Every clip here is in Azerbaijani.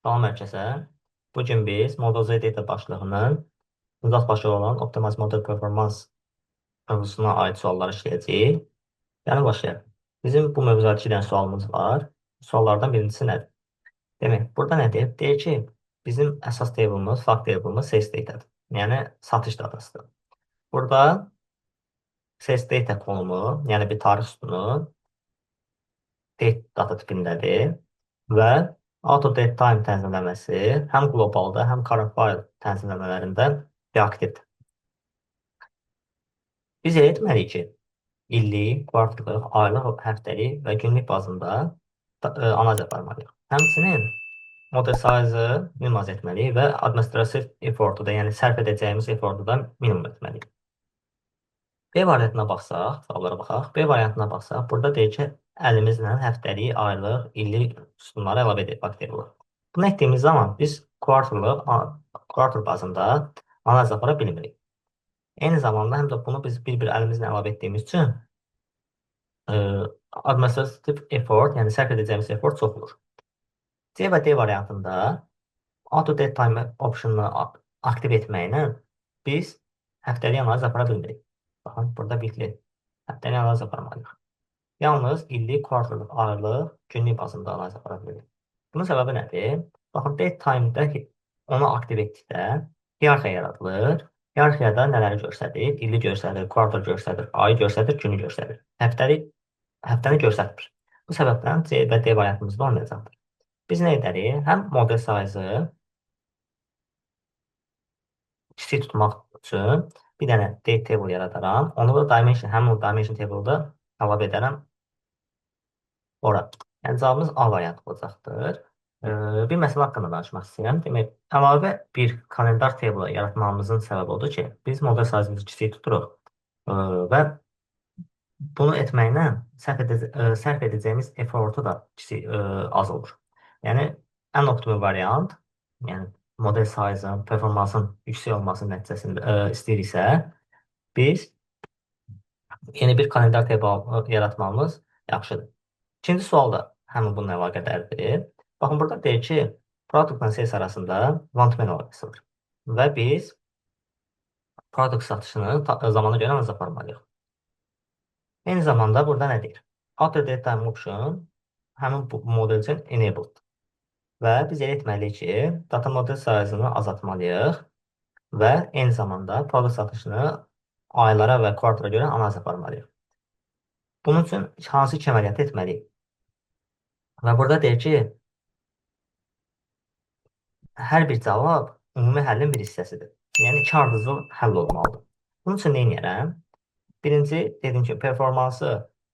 Salam hər kəsə. Bu gün biz Model Z data başlığının müzakirə başlığı olan Optimize Model Performance mövzusuna aid suallar işləyəcəyik. Yəni başlayaq. Bizim bu mövzuda 2 dənə sualımız var. Suallardan birincisi nədir? Demək, burada nə deyir? Deyir ki, bizim əsas table'ımız, fakt table'ımız sales datadır. Yəni satış datasıdır. Burada sales data konumu, yəni bir tarix sütunu date data tipindədir və auto date time tənzimləməsi həm qlobalda, həm current file tənzimləmələrində reaktivdir. Biz elə etməliyik ki, illik, kvartallıq, aylıq, həftəlik və günlük bazında analiz aparmalıyıq. Həmçinin model size-ı minimalize etməliyik və administrativ effortu da, yəni sərf edəcəyimiz effortu da minimum etməliyik. B variantına baxsaq, cavablara baxaq. B variantına baxsaq, burada deyir ki, əlimizlə həftəlik, aylıq, illik sütunları əlavə edib bakteriyalar. Bunu etdiyimiz zaman biz quarter bazında analiz apara bilmirik. Eyni zamanda həm də bunu biz bir-bir əlimizlə əlavə etdiyimiz üçün administrativ effort, yəni sərf edəcəyimiz effort çox olur. C və D variantında auto date time optionunu aktiv etməklə biz həftəlik analiz apara bilmirik. Baxın, burada bitli. Həftəlik analiz aparmalıyıq. Yalnız illik, kvartallıq, aylıq, günlük bazında analiz apara bilirik. Bunun səbəbi nədir? Baxın, date time-də onu aktiv etdikdə hiyerarxiya yaradılır. Hiyerarxiyada nələri göstərir? İlli göstərir, kvartal göstərir, ayı göstərir, günü göstərir. Həftəni göstərmir. Bu səbəbdən C və D variantımızda olmayacaqdır. Biz nə edərik? Həm model size-ı kiçik tutmaq üçün bir dənə date table yaradaram. Onu da həmin o dimension table-da əlavə edərəm ora. Yəni cavabımız A variantı olacaqdır. Bir məsələ haqqında danışmaq istəyirəm. Demək, əlavə bir kalendar table yaratmamızın səbəbi odur ki, biz model size-ımızı kiçik tuturuq və bunu etməklə sərf edəcəyimiz effortu da az olur. Yəni, ən optimum variant, yəni model size-ın, performansın yüksək olmasının nəticəsində istəyiriksə, biz yeni bir kalendar table yaratmamız yaxşıdır. İkinci sual da həmin bununla əlaqədardır. Baxın, burada deyir ki, produktla sales arasında one-to-many əlaqəsidir və biz produkt satışını zamana görə analiz aparmalıyıq. Eyni zamanda burada nə deyir? Auto date time option həmin bu model üçün enabled. Və biz elə etməliyik ki, data model size-ını azaltmalıyıq və eyni zamanda produkt satışını aylara və kvartala görə analiz aparmalıyıq. Bunun üçün hansı iki əməliyyatı etməliyik? Və burada deyir ki, hər bir cavab ümumi həllin bir hissəsidir. Yəni, iki ardıcıl həll olmalıdır. Bunun üçün nə edirəm? Birinci, dedim ki, performansı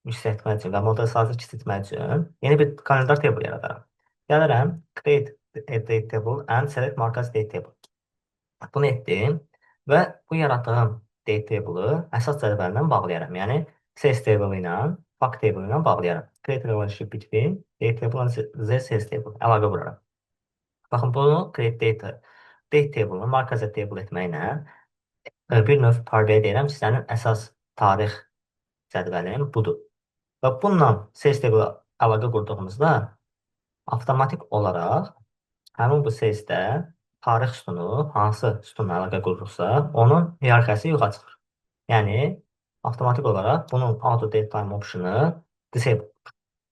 yüksəltmək üçün və model size-ı kiçiltmək üçün yeni bir kalendar table yaradaram. Gəlirəm, create a date table and select mark as date table. Bunu etdim və bu yaratdığım date table-ı əsas cədvəlindən bağlayaram. Yəni, sales table ilə, fact table ilə bağlayaram. Create relationship between date table and the sales table. Əlaqə quraram. Baxın, bunu create date table-ını mark as a table etməklə bir növ tarbiyə deyirəm ki, sənin əsas tarix cədvəlin budur. Və bununla sales table əlaqə qurduğumuzda avtomatik olaraq həmin bu sales-də tarix sütunu, hansı sütunla əlaqə qurursa, onun hiyerarxiyası yuxarı çıxır. Yəni, avtomatik olaraq bunun auto date time optionu disable.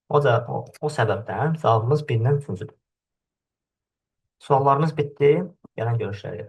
O səbəbdən cavabımız 1-dən 3-cüdür. Suallarımız bitdi. Gələn görüşlərə.